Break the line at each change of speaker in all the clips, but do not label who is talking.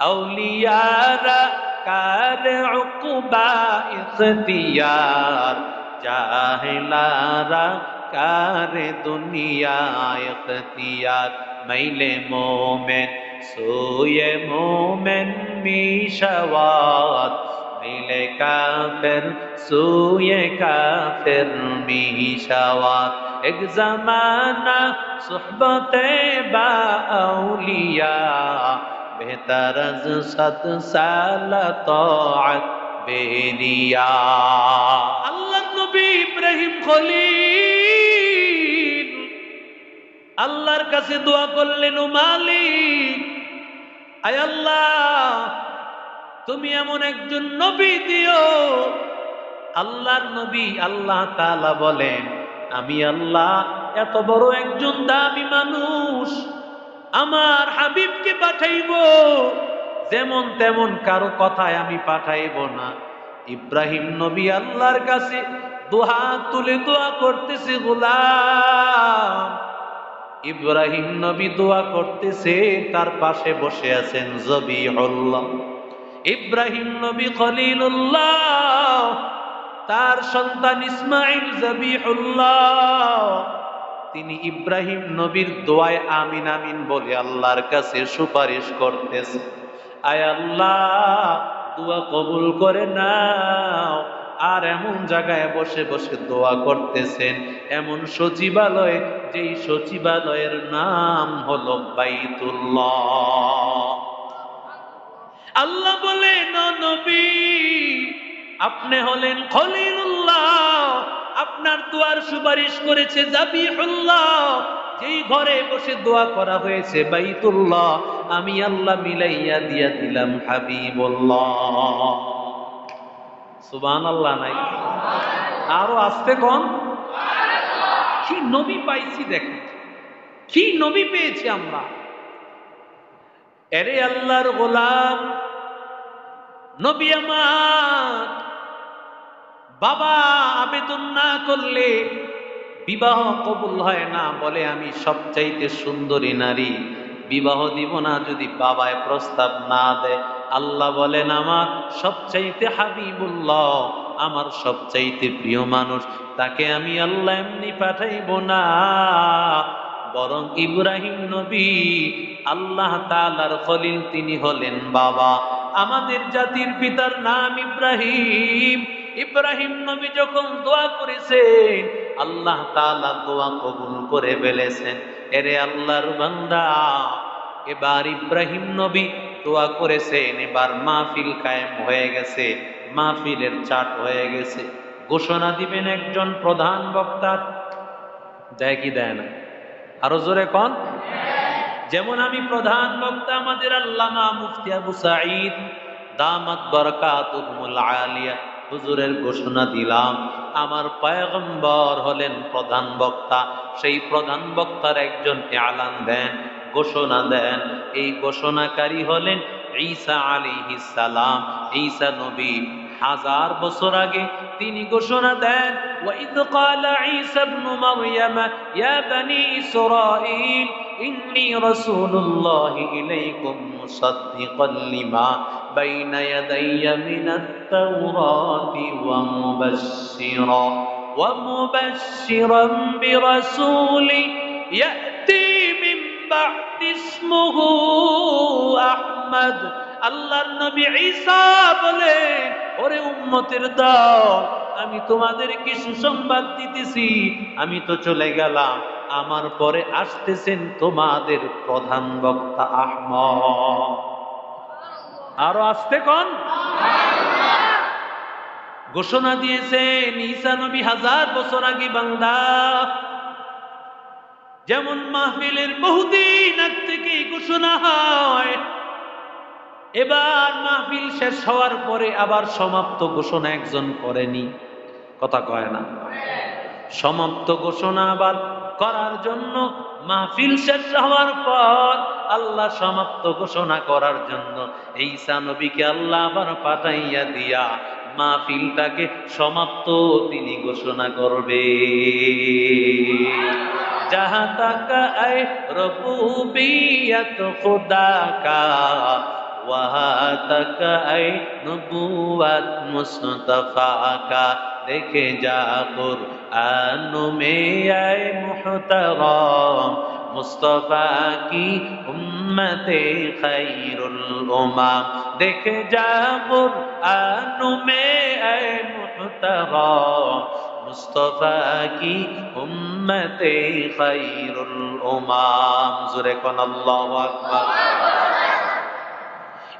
আউলিয়ারা কার উকবা ইখতিয়ার, জাহেলারা কার দুনিয়া ইখতিয়ার। মাইলে মোমেন সোয়ে মোমেন মিশাওয়াত, মাইলে কাফের সোয়ে কাফের মিশাওয়াত। এক জামানা সুহবতে বা আউলিয়া, বেহতর আজ 7 সাল তাআত বেরিয়া। আল্লাহর নবী ইব্রাহিম খলিল আল্লাহর কাছে দোয়া করলেন, ও মালিক, আয় আল্লাহ, তুমি এমন একজন নবী দিও। আল্লাহর নবী আল্লাহ তাআলা বলেন, আমি আল্লাহ এত বড় একজন দামি মানুষ আমার হাবিবকে পাঠাইব, যেমন তেমন কারো কথায় আমি পাঠাইব না। ইব্রাহিম নবী আল্লাহর কাছে দুহাত তুলে দোয়া করতেছে, গোলাম। ইব্রাহিম নবী দোয়া করতেছে, তার পাশে বসে আছেন জবিহুল্লাহ। ইব্রাহিম নবী খলিলুল্লাহ, তার সন্তান ইসমাইল জবিহুল্লাহ। তিনি ইব্রাহিম নবীর দোয়ায় আমিন আমিন বলে আল্লাহর কাছে সুপারিশ করতেছে, আয় আল্লাহ, দোয়া কবুল করে নাও। আর এমন জায়গায় বসে বসে দোয়া করতেছেন, এমন সচিবালয়, যেই সচিবালয়ের নাম হলো বাইতুল্লাহ। আল্লাহ বলেন, ও নবী, আপনি হলেন খলিলুল্লাহ, আপনার দোয়ার সুপারিশ করেছে জাবিহুল্লাহ। যেই ঘরে বসে দোয়া করা হয়েছে বাইতুল্লাহ, আমি আল্লাহ মিলাইয়া দিয়া দিলাম হাবিবুল্লাহ। সুবহানাল্লাহ নাই? আরো আসতে কোন? কি নবী পাইছি দেখেন, কি নবী পেয়েছি আমরা। এরে আল্লাহর গোলাম, নবী আমার বাবা আবেদন না করলে বিবাহ কবুল হয় না, বলে আমি সবচাইতে সুন্দরী নারী, বিবাহ দিব না যদি বাবায় প্রস্তাব না দেয়। আল্লাহ বলেন, আমার সবচাইতে হাবিবুল্লাহ, আমার সবচাইতে প্রিয় মানুষ, তাকে আমি আল্লাহ এমনি পাঠাইব না, বরং ইব্রাহিম নবী আল্লাহ তাআলার খলিল, তিনি হলেন বাবা। আমাদের জাতির পিতার নাম ইব্রাহিম। ইব্রাহিম নবী যখন দোয়া করেছেন, আল্লাহ তাআলা দোয়া কবুল করে ফেলেছেন। এরে আল্লাহর বান্দা, এবার ইব্রাহিম নবী দোয়া করেছেন, এবার মাহফিল কায়েম হয়ে গেছে, মাহফিলের চাট হয়ে গেছে। ঘোষণা দিবেন একজন প্রধান বক্তা, দেয় কি দেয় না? আরো জোরে কোন? যেমন আমি প্রধান বক্তা আমাদের আল্লামা মুফতি আবু সাঈদ দামাত বারাকাতুহুল আলিয়া হুজুরের ঘোষণা দিলাম, আমার পয়গম্বর হলেন প্রধান বক্তা। সেই প্রধান বক্তার একজন এলান দেন, ঘোষণা দেন। এই ঘোষণাকারী হলেন ঈসা আলাইহিস সালাম। ঈসা নবী 1000 বছর আগে তিনি ঘোষণা দেন, ওয়াইদ ক্বালা ঈসা ইবনু মারইয়াম ইয়া বনি ইসরাঈল ইন্নী রাসূলুল্লাহি ইলাইকুম মুসাদ্দিকান লিমা বাইনা ইয়াদাইয়া মিনাত তাওরাতি ওয়া মুবাশশিরান বিরাসূলি ইয়াতি মিন বা'দি ইসমুহু আহমদ। আল্লাহর নবী ঈসা বলেন, ওরে উম্মতের দল, আমি তোমাদেরকে সুসংবাদ দিতেছি, আমি তো চলে গেলাম, আমার পরে আসতেছেন তোমাদের প্রধান বক্তা আহমদ। আরো আসতে কোন? ঘোষণা দিয়েছেন ঈসা নবী 1000 বছর আগে বান্দা। যেমন মাহফিলের বহুদিন আগ থেকে ঘোষণা হয়, এবার মাহফিল শেষ হওয়ার পরে আবার সমাপ্ত ঘোষণা একজন করেনি, কথা কয় না? সমাপ্ত ঘোষণা আবার করার জন্য মাহফিল শেষ হওয়ার পর আল্লাহ সমাপ্ত ঘোষণা করার জন্য ঈসা নবীকে আল্লাহ আবার পাঠাইয়া দিয়া মাহফিলটাকে সমাপ্ত তিনি ঘোষণা করবে। जहाँ तक ऐ रबूबियत खुदा का ওয়াহাতাকা আই নবুওয়াত মুস্তাফা কা দেখে যা কুরআন মে আয়ে মুহতারাম মুস্তাফা কি উম্মতে খায়রুল উমাম দেখে যা কুরআন মে আয়ে মুহতারাম মুস্তাফা কি উম্মতে খায়রুল উমাম জোরে কোন আল্লাহু আকবার।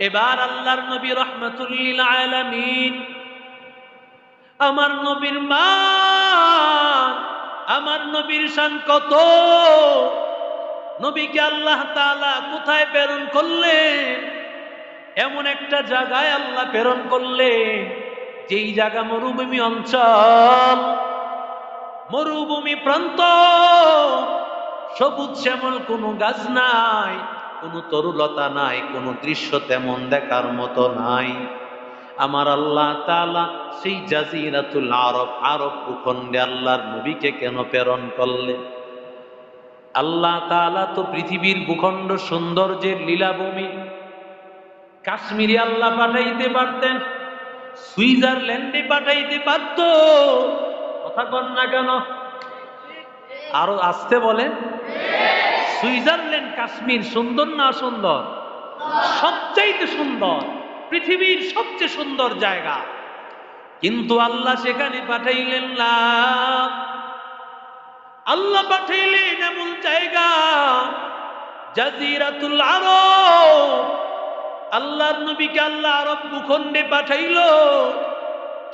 এবার আল্লাহর নবী রাহমাতুল লিল আলামিন আমার নবীর মান আমার নবীর শান কত, নবীকে আল্লাহ তাআলা কোথায় প্রেরণ করলেন? এমন একটা জায়গায় আল্লাহ প্রেরণ করলেন যেই জায়গা মরুভূমি অঞ্চল, মরুভূমি প্রান্ত, সবুজ শ্যামল কোনো গাছ নাই, কোনো তরুলতা নাই, কোনো দৃশ্য তেমন দেখার মতো নাই। আমার আল্লাহ তাআলা সেই জাজিরাতুল আরব আরব ভূখণ্ডে আল্লাহর নবীকে কেন প্রেরণ করলেন? আল্লাহ তাআলা তো পৃথিবীর ভূখণ্ড সৌন্দর্যের লীলাভূমি, কাশ্মীরে আল্লাহ পাঠাইতে পারতেন, সুইজারল্যান্ডে পাঠাইতে পারত, কথা কন না কেন? আরো আসতে বলেন। সুইজারল্যান্ড কাশ্মীর সুন্দর না সুন্দর? সবচাইতে সুন্দর, পৃথিবীর সবচেয়ে সুন্দর জায়গা, কিন্তু আল্লাহ সেখানে পাঠাইলেন না। আল্লাহ পাঠাইলেন এমন জায়গা জাজিরাতুল আরব। আল্লাহর নবীকে আল্লাহ আরব ভূখণ্ডে পাঠাইলো।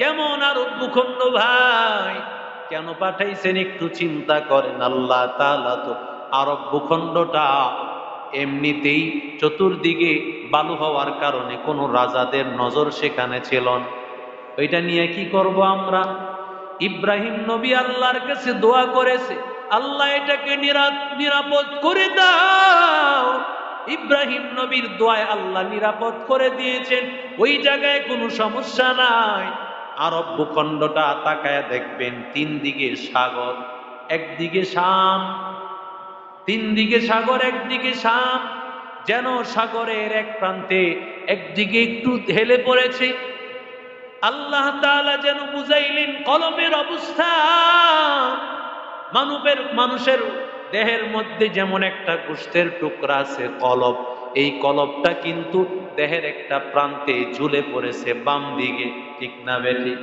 কেমন আরব ভূখণ্ড ভাই, কেন পাঠাইছেন একটু চিন্তা করেন। আল্লাহ তাআলা তো আরব ভূখণ্ডটা এমনিতেই চতুর্দিকে বালু হওয়ার কারণে কোনো রাজাদের নজর সেখানে ছিল না। ওইটা নিয়ে কি করব আমরা? ইব্রাহিম নবী আল্লাহর কাছে দোয়া করেছে, আল্লাহ এটাকে নিরাপদ করে দাও। ইব্রাহিম নবীর দোয়ায় আল্লাহ নিরাপদ করে দিয়েছেন, ওই জায়গায় কোনো সমস্যা নাই। আরব ভূখণ্ডটা তাকায় দেখবেন, তিন দিকে সাগর, একদিকে শাম, তিন দিকে সাগর, একদিকে শাম, যেন সাগরের এক প্রান্তে একদিকে একটু হেলে পড়েছে। আল্লাহ তাআলা যেন বুঝাইলেন কলবের অবস্থা। মানুষের দেহের মধ্যে যেমন একটা গোশতের টুকরা আছে কলব, এই কলবটা কিন্তু দেহের একটা প্রান্তে ঝুলে পড়েছে বাম দিকে, ঠিক না বেঠিক?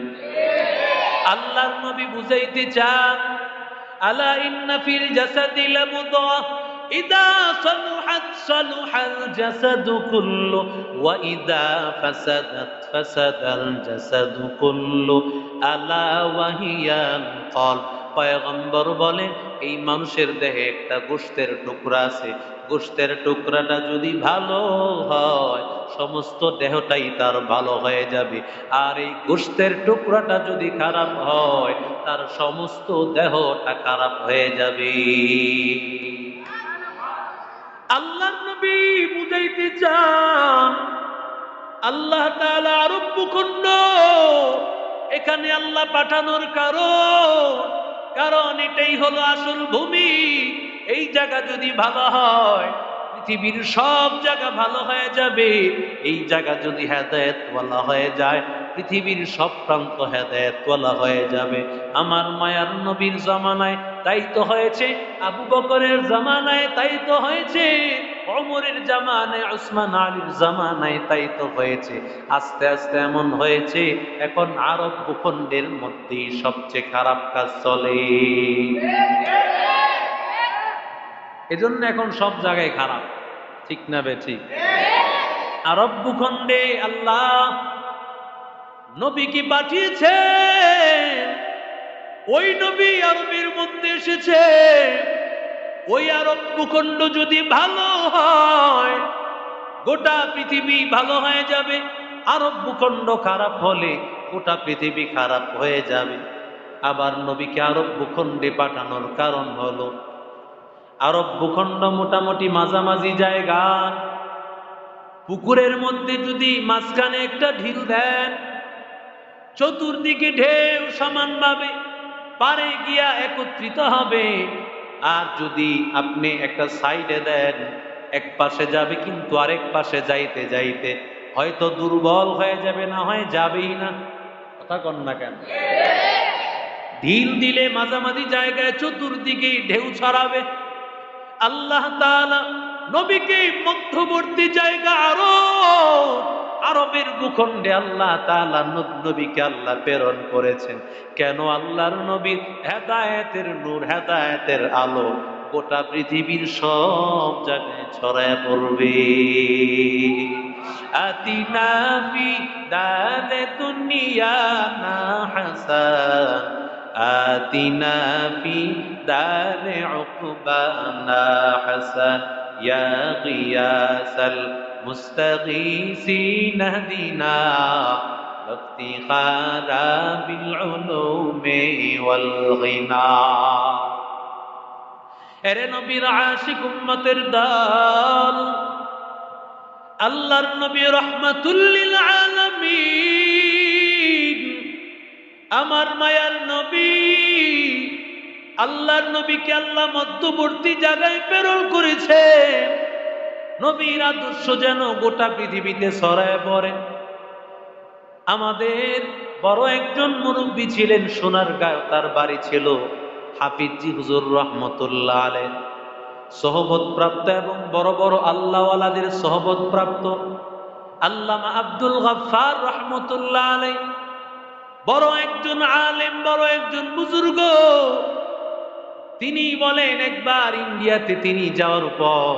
আল্লাহর নবী বুঝাইতে চান, আলা ইন্না ফিল জাসাদি লামুদগা ইদা সালুহাত সালুহাল জাসাদু কুল্লু ওয়া ইদা ফাসাদাত ফাসাদাল জাসাদু কুল্লু আলা ওয়া হিয়াল কলব। পয়গম্বর বলেন, এই মানুষের দেহে একটা গোশতের টুকরা আছে, গোশতের টুকরাটা যদি ভালো হয় সমস্ত দেহটাই তার ভালো হয়ে যাবে, আর এই গোশতের টুকরাটা যদি খারাপ হয় তার সমস্ত দেহটা খারাপ হয়ে যাবে। আল্লাহর নবী বুঝাইতে চান, আল্লাহ তাআলা আরব ভূখণ্ড এখানে আল্লাহ পাঠানোর কারণ এটাই হলো আসল ভূমি। এই জায়গা যদি ভালো হয় পৃথিবীর সব জায়গা ভালো হয়ে যাবে। এই জায়গা যদি হেদায়েতওয়ালা হয়ে যায় পৃথিবীর সব প্রান্ত হেদায়েতওয়ালা হয়ে যাবে। আমার মায়ার নবীর জামানায় তাই তো হয়েছে, আবু বকরের জামানায় তাই তো হয়েছে, ওমরের জামানায়, উসমান আলীর জামানায় তাই তো হয়েছে। আস্তে আস্তে এমন হয়েছে এখন আরব ভূখণ্ডের মধ্যেই সবচেয়ে খারাপ কাজ চলে। এজন্য এখন সব জায়গায় খারাপ, ঠিক না বেঠিক? আরব ভূখণ্ডে আল্লাহ নবীকে পাঠিয়েছেন, ওই নবী আরবের মধ্যে এসেছে। ওই আরব ভূখণ্ড যদি ভালো হয় গোটা পৃথিবী ভালো হয়ে যাবে, আরব ভূখণ্ড খারাপ হলে গোটা পৃথিবী খারাপ হয়ে যাবে। আবার নবীকে আরব ভূখণ্ডে পাঠানোর কারণ হলো আরব ভূখণ্ড মোটামুটি মাঝামাঝি জায়গা, পুকুরের মধ্যে যদি মাঝখানে একটা ঢিল দেন চতুর্দিকে ঢেউ সমানভাবে পারে গিয়া একত্রিত হবে, আর যদি আপনি একটা সাইডে দেন এক পাশে যাবে, কিন্তু আরেক পাশে যাইতে যাইতে হয়তো দুর্বল হয়ে যাবে, না হয় যাবেই না। কথা কন না কেন? ঢিল দিলে মাঝামাঝি জায়গায় চতুর্দিকে ঢেউ ছড়াবে। আল্লাহ তাআলা নবীকে মধ্যবর্তী জায়গা আরবের ভূখণ্ডে আল্লাহ তাআলা নবীকে আল্লাহ প্রেরণ করেছেন। কেন? আল্লাহর নবীর হেদায়েতের নূর, হেদায়েতের আলো গোটা পৃথিবীর সব জায়গায় ছড়ায় পড়বে। আতিনা ফি দারে দুনিয়া না হাসান, আতিনা ফি দারে উকবানা হাসান, ইয়া গিয়াসাল মুস্তাগীসিন হদিনা ইফতিখারা বিল উলুমি ওয়াল গিনা। এরে নবীর আশিক উম্মতের দল, আল্লাহর নবী রাহমাতুল লিল আলামিন, আমার মায়ার নবী, আল্লাহর নবীকে আল্লাহ মধ্যবর্তী জায়গায় প্রেরণ করেছে। নবীর আদর্শ যেন গোটা পৃথিবীতে ছড়ায় পড়ে। আমাদের বড় একজন মুরব্বী ছিলেন সোনারগাঁও, তার বাড়ি ছিল হাফিজি হুজুর রহমতুল্লাহ আলাইহি, সহবত প্রাপ্ত এবং বড় বড় আল্লাহওয়ালাদের সহবত প্রাপ্ত আল্লামা আব্দুল গফফার রহমতুল্লাহ আলাইহি, বড় একজন আলেম, বড় একজন বুজুর্গ। তিনি বলেন, একবার ইন্ডিয়াতে তিনি যাওয়ার পর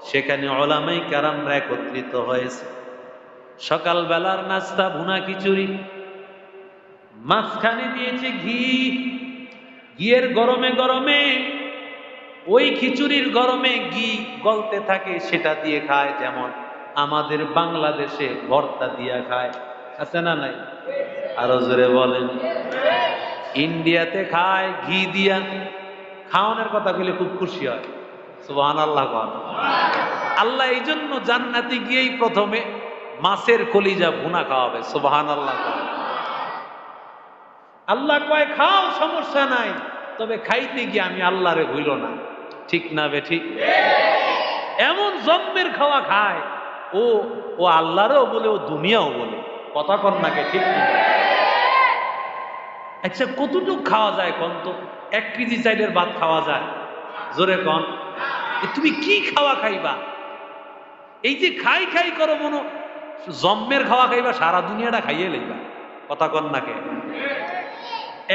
সেখানে উলামায়ে কেরামরা একত্রিত হয়েছে। সকালবেলার নাস্তা ভুনা খিচুড়ি, মাঝখানে দিয়েছে ঘি। ঘিয়ের গরমে গরমে ওই খিচুড়ির গরমে ঘি গলতে থাকে, সেটা দিয়ে খায়। যেমন আমাদের বাংলাদেশে ভর্তা দিয়া খায়, আছে না নাই? আরো জোরে বলেন। ইন্ডিয়াতে খায় ঘি দিয়া। খাওয়ানোর কথা বলে খুব খুশি হয়, সুবহানাল্লাহ। আল্লাহ এই জন্য জান্নাতে গিয়েই প্রথমে মাছের কলিজা ভুনা খাওয়াবে, সুবহানাল্লাহ। আল্লাহ কয় খাও, সমস্যা নাই, তবে খাইতে গিয়ে আমি আল্লাহরে ভুইল না। ঠিক না বে ঠিক? এমন জন্মের খাওয়া খায় ও, ও আল্লাহরও বলে, ও দুনিয়াও বলে। কথা কন নাকে, ঠিক না? আচ্ছা, কতটুক খাওয়া যায় কন তো? 1 কেজি চাইলের ভাত খাওয়া যায়? জোরে কন। তুমি কি খাওয়া খাইবা? এই যে খাই খাই করো, মনো জন্মের খাওয়া খাইবা, সারা দুনিয়াটা খাইয়ে লইবা। কথা কন নাকে?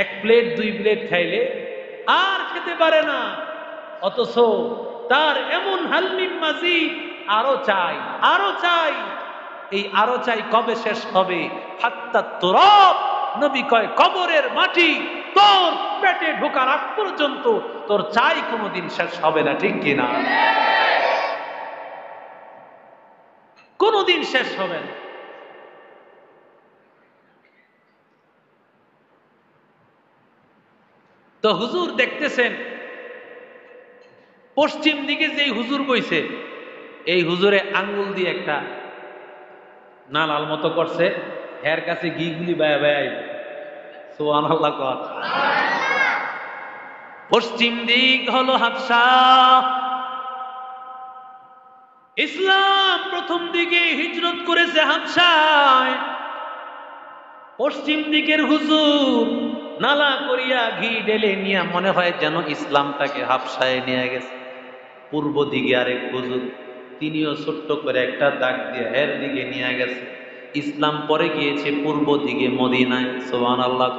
1 প্লেট 2 প্লেট খাইলে আর খেতে পারে না, অথচ তার এমন হালমিম মাজি, আরো চাই, আরো চাই। এই আরো চাই কবে শেষ হবে? হাত্তা তুরাব, নবী কয় কবরের মাটি তোর পেটে ঢোকার আগ পর্যন্ত তোর চাই কোনোদিন শেষ হবে না। ঠিক কিনা? কোনোদিন শেষ হবে না। তো হুজুর দেখতেছেন, পশ্চিম দিকে যেই হুজুর বইছে, এই হুজুরে আঙ্গুল দিয়ে একটা নালাল মতো করছে, এর কাছে ঘি গুলি বায়া বায়া। সুবহানাল্লাহ। পশ্চিম দিক হলো হাবশা। ইসলাম প্রথম দিকে হিজরত করেছে হাবশায়। পশ্চিম দিকের হুজুর নালা করিয়া ঘি ঢেলে নিয়ে মনে হয় যেন ইসলামটাকে হাবশায় নিয়ে গেছে। পূর্ব দিকে আরেক হুজুর, তিনিও ছোট্ট করে একটা দাগ দিয়ে এর দিকে নিয়ে গেছে। ইসলাম পরে গিয়েছে পূর্ব দিকে মদিনায়। সুবহানাল্লাহ।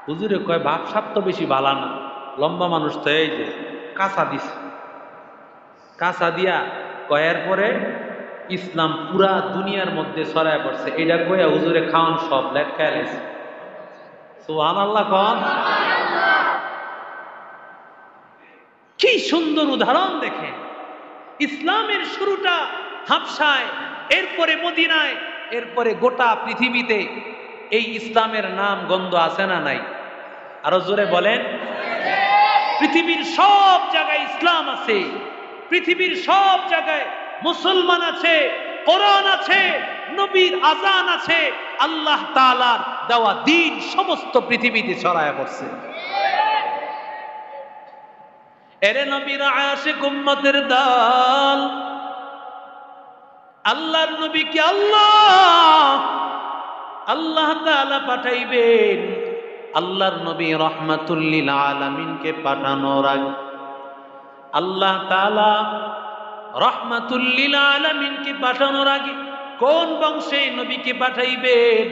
হুজুরে কয় ভাবসাব তো বেশি ভালো না, লম্বা মানুষ তো, এই যে কাঁচা দিছে, কাঁচা দিয়া কয়ের পরে ইসলাম পুরা দুনিয়ার মধ্যে ছড়ায় পড়ছে। এটা কয়া হুজুরে খাওয়ান সব লেটকায় লেছে। সুবহানাল্লাহ কন। কি সুন্দর উদাহরণ দেখেন। ইসলামের শুরুটা হাবশায়, এরপরে মদিনায়, এরপরে গোটা পৃথিবীতে এই ইসলামের নাম গন্ধ আছে না নাই? আরো জোরে বলেন। পৃথিবীর সব জায়গায় ইসলাম আছে, পৃথিবীর সব জায়গায় মুসলমান আছে, কোরআন আছে, নবীর আযান আছে, আল্লাহ তাআলার দেওয়া দ্বীন সমস্ত পৃথিবীতে ছড়ায় পড়ছে। এরে নবীর আশিক উম্মতের দল, আল্লাহর নবীকে আল্লাহ তাআলা পাঠাইবেন। আল্লাহর নবী রাহমাতুল লিল আলামিনকে পাঠানোর আগে আল্লাহ তাআলা রাহমাতুল লিল আলামিনকে পাঠানোর আগে কোন বংশে নবীকে পাঠাইবেন?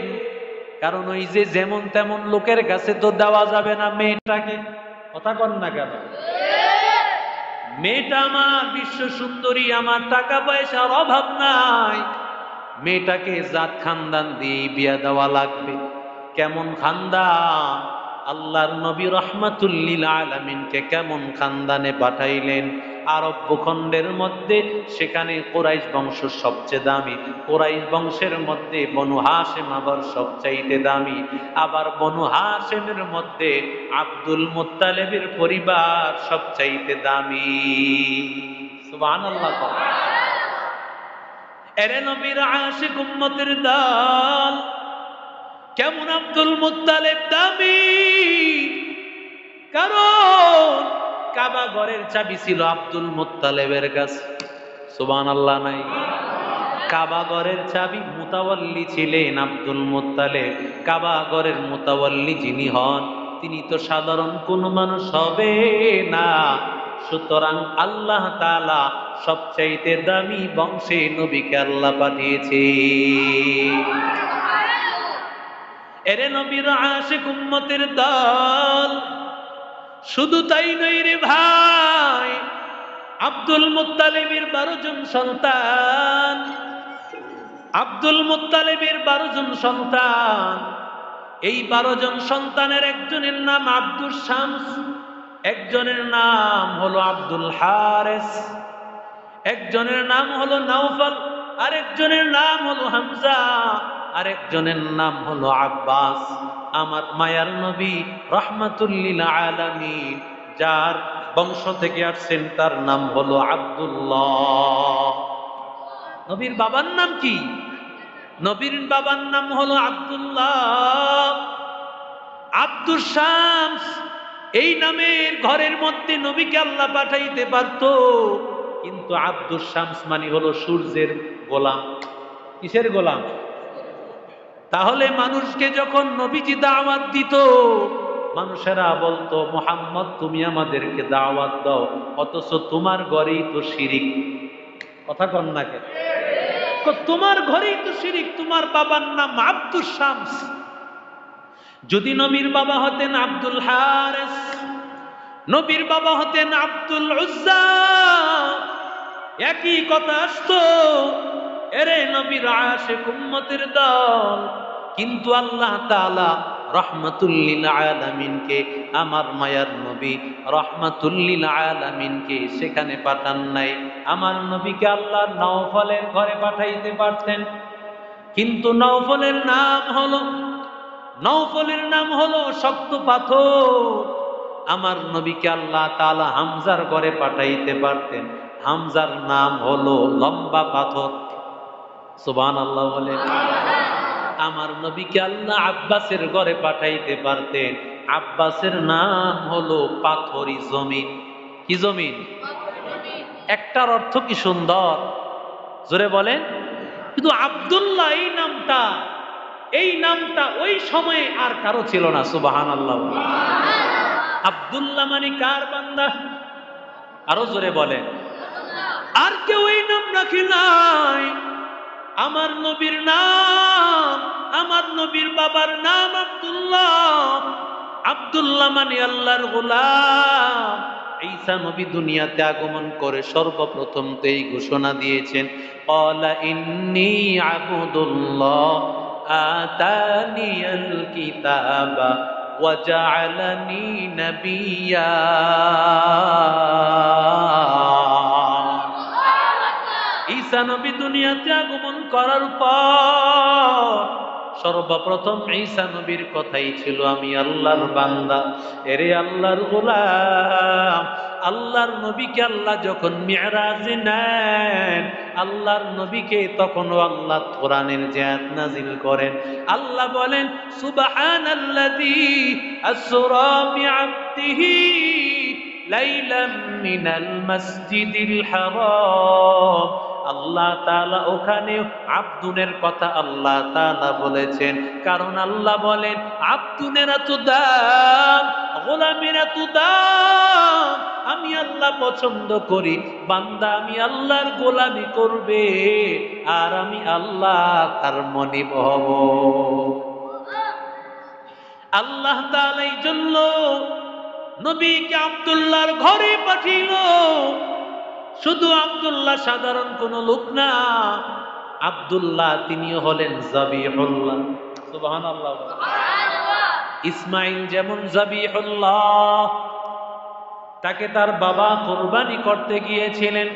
কারণ ওই যে যেমন তেমন লোকের কাছে তো দেওয়া যাবে না মেয়েটাকে। কথা কন না কেন? মেয়েটা আমার বিশ্ব সুন্দরী, আমার টাকা পয়সার অভাব নাই, মেয়েটাকে জাত খানদান দিয়ে বিয়া দেওয়া লাগবে। কেমন খানদান? আল্লাহর নবী রাহমাতুল লিল আলামিনকে কেমন খানদানে পাঠাইলেন? আরব ভূখণ্ডের মধ্যে সেখানে কুরাইশ বংশ সবচেয়ে দামি। কুরাইশ বংশের মধ্যে বনু হাশেম আবার সবচাইতে দামি। আবার বনু হাশেমের মধ্যে আব্দুল মুত্তালিবের পরিবার সবচাইতে দামি। সুবহানাল্লাহ। এরে নবীর আশিক উম্মতের দল, কেমন আব্দুল মুত্তালিব দামি? কারণ কাবা ঘরের চাবি ছিল আব্দুল মুত্তালিবের কাছে। সুবহানাল্লাহ নাই? কাবা ঘরের চাবি মুতাওয়াল্লি ছিলেন আব্দুল মুত্তালিব। কাবা ঘরের মুতাওয়াল্লি যিনি হন তিনি তো সাধারণ কোন মানুষ হবে না। সুতরাং আল্লাহ তাআলা সবচাইতে দামি বংশে নবীকে আল্লাহ পাঠিয়েছে। এরে নবীর আশিক উম্মতের দল, শুধু তাই নই রে ভাই, আব্দুল মুত্তালিবের 12 জন সন্তান। আব্দুল মুত্তালিবের 12 জন সন্তান। এই 12 জন সন্তানের একজনের নাম আব্দুল শামস, একজনের নাম হলো আব্দুল হারিস, একজনের নাম হলো নাওফল, আরেকজনের নাম হলো হামজা, আরেকজনের নাম হলো আব্বাস। আমার মায়ার নবী রাহমাতুল লিল আলামিন যার বংশ থেকে আসছেন তার নাম হলো আব্দুল্লাহ। নবীর বাবার নাম কি? নবীর বাবার নাম হলো আব্দুল্লাহ। আব্দুল শামস এই নামের ঘরের মধ্যে নবীকে আল্লাহ পাঠাইতে পারত, কিন্তু আব্দুল শামস মানে হলো সূর্যের গোলাম। কিসের গোলাম? তাহলে মানুষকে যখন নবীজি দাওয়াত দিত, মানুষেরা বলতো মুহাম্মদ তুমি আমাদেরকে দাওয়াত দাও, অথচ তোমার ঘরেই তো শিরিক। কথা কন না কেন? তোমার ঘরেই তো শিরিক। তোমার বাবার নাম আব্দুল শামস। যদি নবীর বাবা হতেন আব্দুল হারিস, নবীর বাবা হতেন আব্দুল উজ্জা, একই কথা আসতো। এরে নবীর আশিক উম্মতের দল, কিন্তু আল্লাহ তাআলা রাহমাতুল লিল আলামিনকে, আমার মায়ার নবী রাহমাতুল লিল আলামিনকে সেখানে পাঠান নাই। আমার নবীকে আল্লাহ নাওফলের ঘরে পাঠাইতে পারতেন, কিন্তু নাওফলের নাম হলো শক্ত পাথর। আমার নবীকে আল্লাহ তাআলা হামজার ঘরে পাঠাইতে পারতেন, হামজার নাম হলো লম্বা পাথর। সুবহানাল্লাহ বলে। আমার নবীকে আল্লাহ আব্বাসের ঘরে পাঠাইতে পারতেন, আব্বাসের নাম হলো পাথরি জমিন। কি জমিন? একটার অর্থ কি সুন্দর, জোরে বলেন। কিন্তু আব্দুল্লাহ এই নামটা ওই সময়ে আর কারো ছিল না। সুবহানাল্লাহ। আব্দুল্লাহ মানে কার বান্দা? আরো জোরে বলেন। আর কেউ এই নাম রাখে নাই। আমার নবীর নাম, আমার নবীর বাবার নাম আব্দুল্লাহ। আব্দুল্লাহ মানে আল্লাহর গোলাম। ঈসা নবী দুনিয়াতে আগমন করে সর্বপ্রথম তো এই ঘোষণা দিয়েছেন, ক্বালা ইন্নী আবদুল্লাহ আতানিয়াল কিতাবা ওয়া জাআলানি নাবিয়্যা। ঈসা নবী দুনিয়াতে আগমন করার পর সর্বপ্রথম ঈসা নবীর কথাই ছিল আমি আল্লাহর বান্দা, এরে আল্লাহর গোলাম। আল্লাহর নবীকে আল্লাহ যখন মিরাজে নেন, আল্লাহর নবীকে তখনও আল্লাহ কোরআনের যে আয়াত নাজিল করেন, আল্লাহ বলেন সুবহানাল্লাযী আসরা বিআবদিহি লাইলাম মিনাল মাসজিদিল হারাম। আল্লাহ তাআলা ওখানে আব্দুনের কথা আল্লাহ তাআলা বলেছেন, কারণ আল্লাহ বলেন আব্দুনের এত দাম, গোলামের এত দাম, আমি আল্লাহ পছন্দ করি বান্দা আমি আল্লাহর গোলামি করবে আর আমি আল্লাহ তার মনিব হব। আল্লাহ তাআলা এই জন্য নবীকে আব্দুল্লাহর ঘরে পাঠিয়েছিল। শুধু আব্দুল্লাহ সাধারণ কোন লোক না, আব্দুল্লাহ তিনিও হলেন যাবিহুল্লাহ। সুবহানাল্লাহ। ইসমাইল যেমন যাবিহুল্লাহ, তাকে তার বাবা কুরবানি করতে গিয়েছিলেন,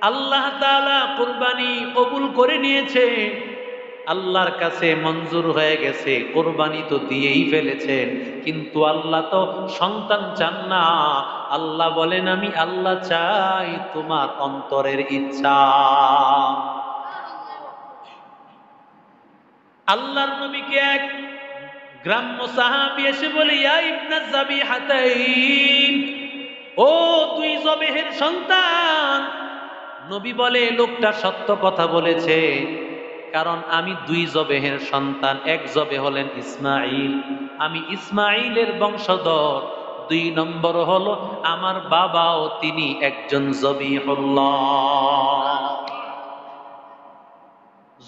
আল্লাহ তাআলা কুরবানি কবুল করে নিয়েছে, আল্লাহর কাছে মঞ্জুর হয়ে গেছে, কুরবানি তো দিয়েই ফেলেছেন, কিন্তু আল্লাহ তো সন্তান চান না। আল্লাহ বলেন আমি আল্লাহ চাই তোমার অন্তরের ইচ্ছা। আল্লাহর নবীকে এক গ্রাম্য সাহাবী এসে বলে, ইয়া ইবনা যাবিহাতাইন, ও তুই জবেহের সন্তান। নবী বলে লোকটা সত্য কথা বলেছে, কারণ আমি দুই জবেহের সন্তান, এক জবে হলেন ইসমাইল, আমি ইসমাইলের বংশধর, 2 নম্বর হলো আমার বাবাও তিনি একজন জবিহুল্লাহ।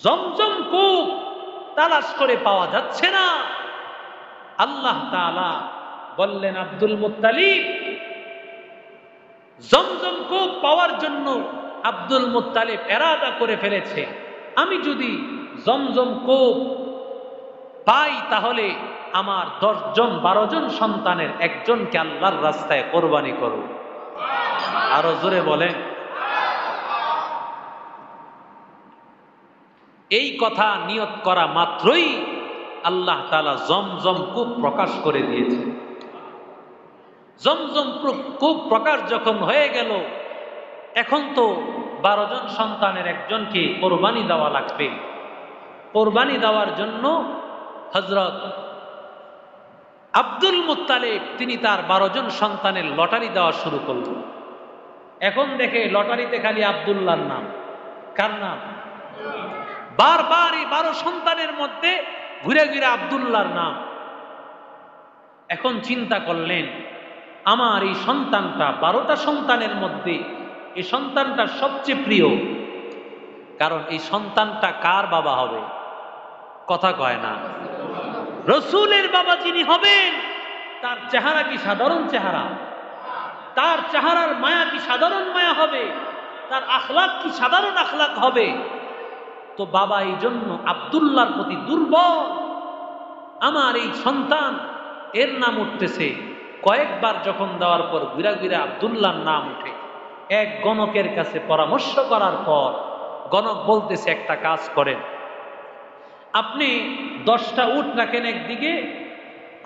জমজম কূপ তালাশ করে পাওয়া যাচ্ছে না। আল্লাহ তাআলা বললেন আব্দুল মুত্তালিব, জমজম কূপ পাওয়ার জন্য আব্দুল মুত্তালিব এরাদা করে ফেলেছে, আমি যদি জমজম কূপ পাই তাহলে আমার 10 জন 12 জন সন্তানের একজনকে আল্লাহর রাস্তায় কোরবানি করব। আরো জোরে বলেন। এই কথা নিয়ত করা মাত্রই আল্লাহ তাআলা জমজম কূপ প্রকাশ করে দিয়েছে। জমজম কূপ প্রকাশ যখন হয়ে গেল, এখন তো 12 জন সন্তানের একজনকে কোরবানি দেওয়া লাগবে। কোরবানি দেওয়ার জন্য হযরত আব্দুল মুত্তালিব তিনি তার 12 জন সন্তানের লটারি দেওয়া শুরু করলেন। এখন দেখে লটারিতে খালি আব্দুল্লাহর নাম। কার নাম? বারবার এই 12 সন্তানের মধ্যে ঘুরে ঘুরে আব্দুল্লাহর নাম। এখন চিন্তা করলেন, আমার এই সন্তানটা 12টা সন্তানের মধ্যে এই সন্তানটা সবচেয়ে প্রিয়, কারণ এই সন্তানটা কার বাবা হবে? কথা কয় না। রসুলের বাবা যিনি হবেন তার চেহারা কি সাধারণ চেহারা? তার চেহারার মায়া কি সাধারণ মায়া হবে? তার আখলাক কি সাধারণ আখলাক হবে? তো বাবা এই জন্য আব্দুল্লাহর প্রতি দুর্বল। আমার এই সন্তান, এর নাম উঠতেছে, কয়েকবার যখন দেওয়ার পর ঘুরা ঘুরা আব্দুল্লাহর নাম উঠে, এক গণকের কাছে পরামর্শ করার পর গণক বলতেছে একটা কাজ করেন, আপনি 10টা উট রাখেন একদিকে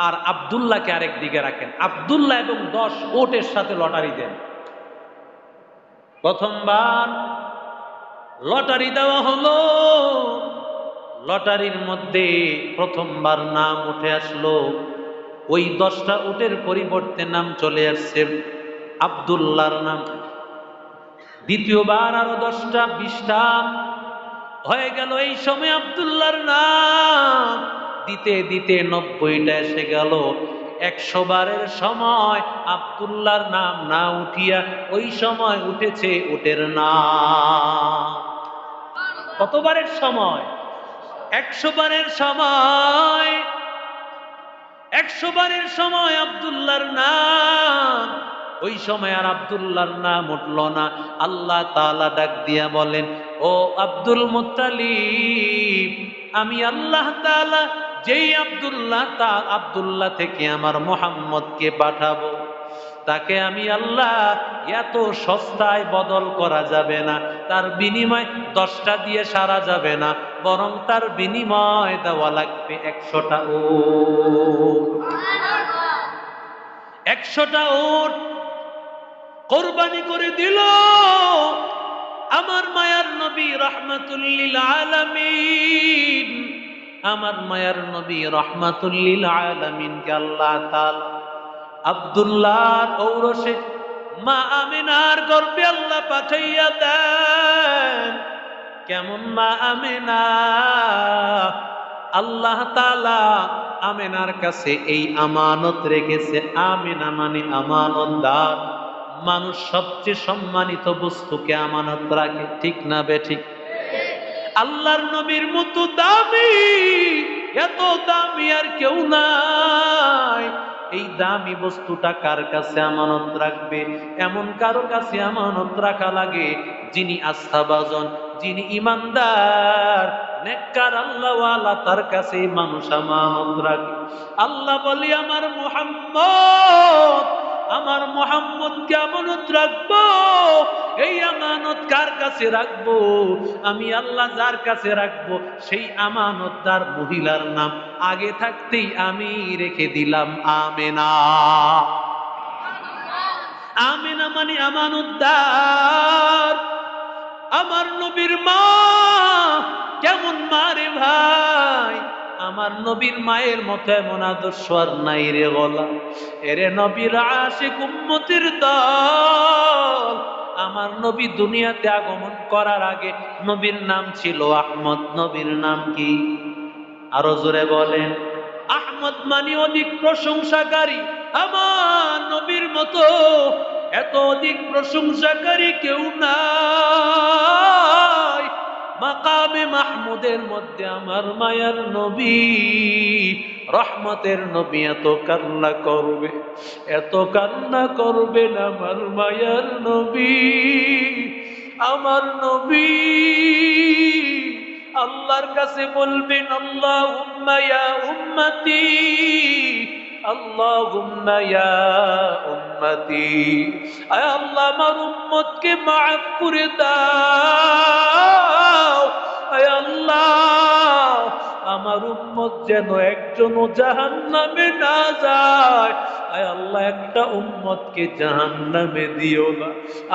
আর আব্দুল্লাহকে আরেক দিকে রাখেন, আব্দুল্লাহ এবং 10 উটের সাথে লটারি দেন। প্রথমবার লটারি দেওয়া হলো, লটারির মধ্যে প্রথমবার নাম উঠে আসলো, ওই 10টা উটের পরিবর্তে নাম চলে আসছে আব্দুল্লাহর নাম। দ্বিতীয়বার আরো 10টা 20টা হয়ে গেল, এই সময় আব্দুল্লাহর নাম দিতে দিতে 90টা এসে গেল। 100 বারের সময় আব্দুল্লাহর নাম না উঠিয়া ওই সময় উঠেছে উটের নাম। কতবারের সময়? 100 বারের সময়। 100 বারের সময় আব্দুল্লাহর নাম, ওই সময় আর আব্দুল্লাহর নাম উঠল না। আল্লাহ তাআলা ডাক দিয়া বলেন, ও আব্দুল মুত্তালিব, আমি আল্লাহ তাআলা যেই আব্দুল্লাহ থেকে আমার মুহাম্মদকে পাঠাবো, তাকে আমি আল্লাহ এত সস্তায় বদল করা যাবে না, তার বিনিময় 10টা দিয়ে সারা যাবে না, বরং তার বিনিময় দেওয়া লাগবে 100টা উট। 100টা উট কোরবানি করে দিল আমার মায়ার নবী রাহমাতুল লিল আলামিন। আমার মায়ার নবী রাহমাতুল লিল আলামিনকে আল্লাহ তাআলা আব্দুল্লাহর ঔরসে মা আমিনার গর্ভে আল্লাহ পাঠাইয়া দেন। কেমন মা আমিনা? আল্লাহ তাআলা আমিনার কাছে এই আমানত রেখেছে। আমিনা মানে আমানতদার। মানুষ সবচেয়ে সম্মানিত বস্তুকে আমানত রাখে, ঠিক না বেঠিক? আল্লাহর নবীর মতো দামি, এত দামি আর কেউ নাই। এই দামি বস্তুটা কার কাছে আমানত রাখবে? এমন কারো কাছে আমানত রাখা লাগে যিনি আস্থাভাজন, যিনি ইমানদার, নেককার, আল্লাহওয়ালা, তার কাছে মানুষ আমানত রাখে। আল্লাহ বলি আমার মুহাম্মদকে আমানত রাখবো। এই আমানত কার কাছে রাখবো? আমি আল্লাহ যার কাছে রাখবো সেই আমানতদার মহিলার নাম আগে থাকতেই আমি রেখে দিলাম আমেনা। আমেনা মানে আমানতদার। আমার নবীর মা কেমন মা রে ভাই! আমার নবীর মায়ের মতো এমন আদর্শ আর নাই রে গলা। এরে নবীর আশিক উম্মতের দল। আমার নবী দুনিয়াতে আগমন করার আগে নবীর নাম ছিল আহমদ। নবীর নাম কি? আরো জোরে বলেন। আহমদ মানে অধিক প্রশংসাকারী। আমার নবীর মতো এত অধিক প্রশংসাকারী কেউ নাই। মাকামে মাহমুদের মধ্যে আমার মায়ার নবী, রহমতের নবী এত কান্না করবে, এত কান্না করবেন আমার মায়ার নবী। আমার নবী আল্লাহর কাছে বলবেন, আল্লাহুম্মা ইয়া উম্মতি, আল্লাহুম্মা ইয়া উম্মতি, আয় আল্লাহ আমার উম্মতকে মাফ করে দাও। আয় আল্লাহ আমার উম্মত যেন একজনও জাহান্নামে না যায়। আয় আল্লাহ একটা উম্মতকে জাহান্নামে দিও না।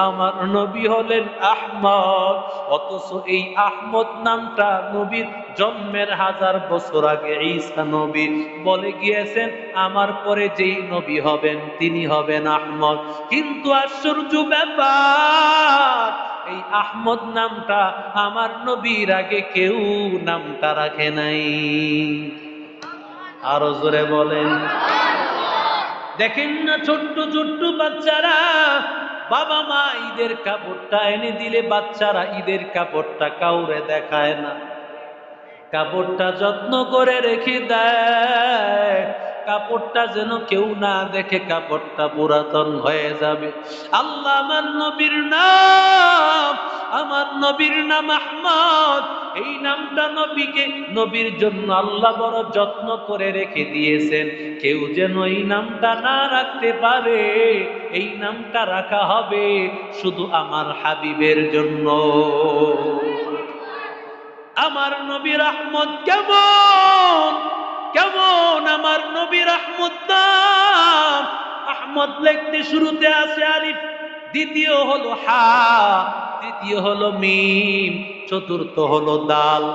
আমার নবী হলেন আহমদ, অথচ এই আহমদ নামটা নবীর জন্মের 1000 বছর আগে ঈসা নবী বলে গিয়েছেন আমার পরে যেই নবী হবেন তিনি হবেন আহমদ। কিন্তু আশ্চর্য ব্যাপার, এই আহমদ নামটা আমার নবীর আগে কেউ নামটা রাখে নাই। আরো জোরে বলেন। দেখেন না ছোট্ট ছোট্ট বাচ্চারা, বাবা মা ঈদের কাপড়টা এনে দিলে বাচ্চারা ঈদের কাপড়টা কাউরে দেখায় না, কাপড়টা যত্ন করে রেখে দেয়। কাপড়টা যেন কেউ না দেখে, কাপড়টা পুরাতন হয়ে যাবে। আল্লাহ আমার নবীর নাম, আমার নবীর নাম আহমদ। এই নামটা নবীর জন্য আল্লাহ বড় যত্ন করে রেখে দিয়েছেন। কেউ যেন এই নামটা না রাখতে পারে। এই নামটা রাখা হবে শুধু আমার হাবিবের জন্য। আমার নবীর আহমদ কেমন কেমন, আমার নবীর আহমদ নাম। আহমদ লিখতে শুরুতে আছে আলিফ, দ্বিতীয় হলো হা, তৃতীয় হলো মিম, চতুর্থ হলো দাল।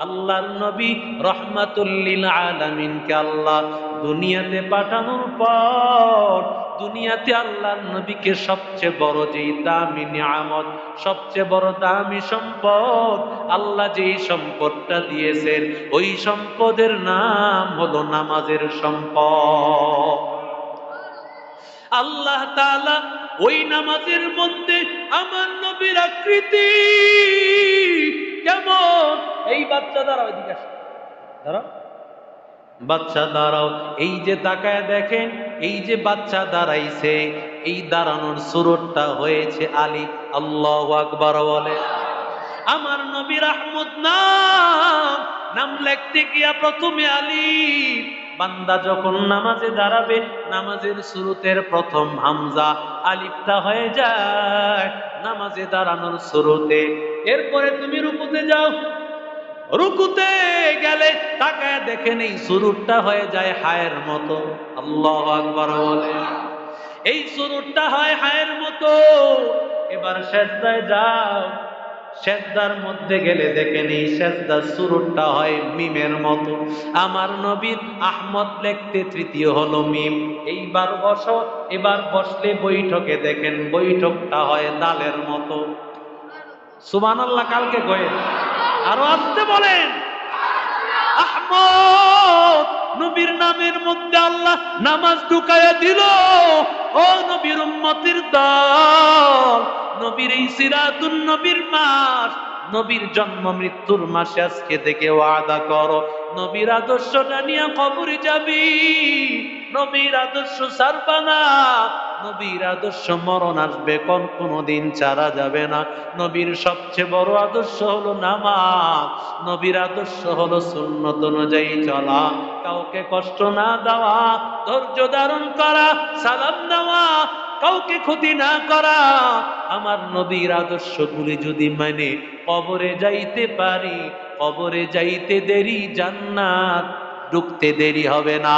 আল্লাহর নবী রহমাতুল লিল আলামিনকে আল্লাহ দুনিয়াতে পাঠানোর পর দুনিয়াতে আল্লাহর নবীকে সবচেয়ে বড় যেই দামি নিয়ামত, সবচেয়ে বড় দামি সম্পদ, আল্লাহ যেই সম্পদটা দিয়েছেন ওই সম্পদের নাম হলো নামাজের সম্পদ। আল্লাহ তাআলা ওই নামাজের মধ্যে আমার নবীর আকৃতি কেমন। এই বাচ্চা দাঁড়াও, এদিকে আসো, দাঁড়াও বাচ্চা দাঁড়াও। এই যে তাকায় দেখেন, এই যে বাচ্চা দাঁড়াইছে, এই দাঁড়ানোর সুরতটা হয়েছে আলিফ। আল্লাহু আকবার বলে। আমার নবীর আহমদ নাম লিখতে গিয়া প্রথমে আলিফ। বান্দা যখন নামাজে দাঁড়াবে, নামাজের শুরুতের প্রথম হামজা আলিফটা হয়ে যায় নামাজে দাঁড়ানোর শুরুতে। এরপরে তুমি রুকুতে যাও, রুকুতে গেলে তাকায় দেখেন এই শুরুটা হয়ে যায় হায়ের মতো। আল্লাহু আকবার বলে। এই শুরুটা হয় হায়ের মতো। এবার সেজদায় যাও, সেজদার মধ্যে গেলে দেখেন এই সেজদার শুরুটা হয় মিমের মতো। আমার নবীর আহমদ লিখতে তৃতীয় হলো মিম। এইবার বসো, এবার বসলে বৈঠকে দেখেন বৈঠকটা হয় দালের মতো। সুবহানাল্লাহ কালকে কয়েন, আরো আসতে বলেন। আহমদ নবীর নামের মধ্যে আল্লাহ নামাজ ঢুকায়া দিল। ও নবীর উম্মতের দল, নবীর এই সিরাতুন নবীর মাস, নবীর জন্ম মৃত্যুর মাসে আজকে থেকে ওয়াদা করো নবীর আদর্শটা নিয়ে কবরে যাবি, নবীর আদর্শ ছাড়বা না। নবীর আদর্শ মরণ আসবে কোনদিন ছাড়া যাবে না। নবীর সবচেয়ে বড় আদর্শ হলো নামাজ, নবীর আদর্শ হলো সুন্নত অনুযায়ী চলা, কাউকে কষ্ট না দেওয়া, ধৈর্য ধারণ করা, সালাম নেওয়া, কাউকে ক্ষতি না করা। আমার নবীর আদর্শগুলি যদি মানে কবরে যাইতে পারি, কবরে যাইতে দেরি, জান্নাত ঢুকতে দেরি হবে না।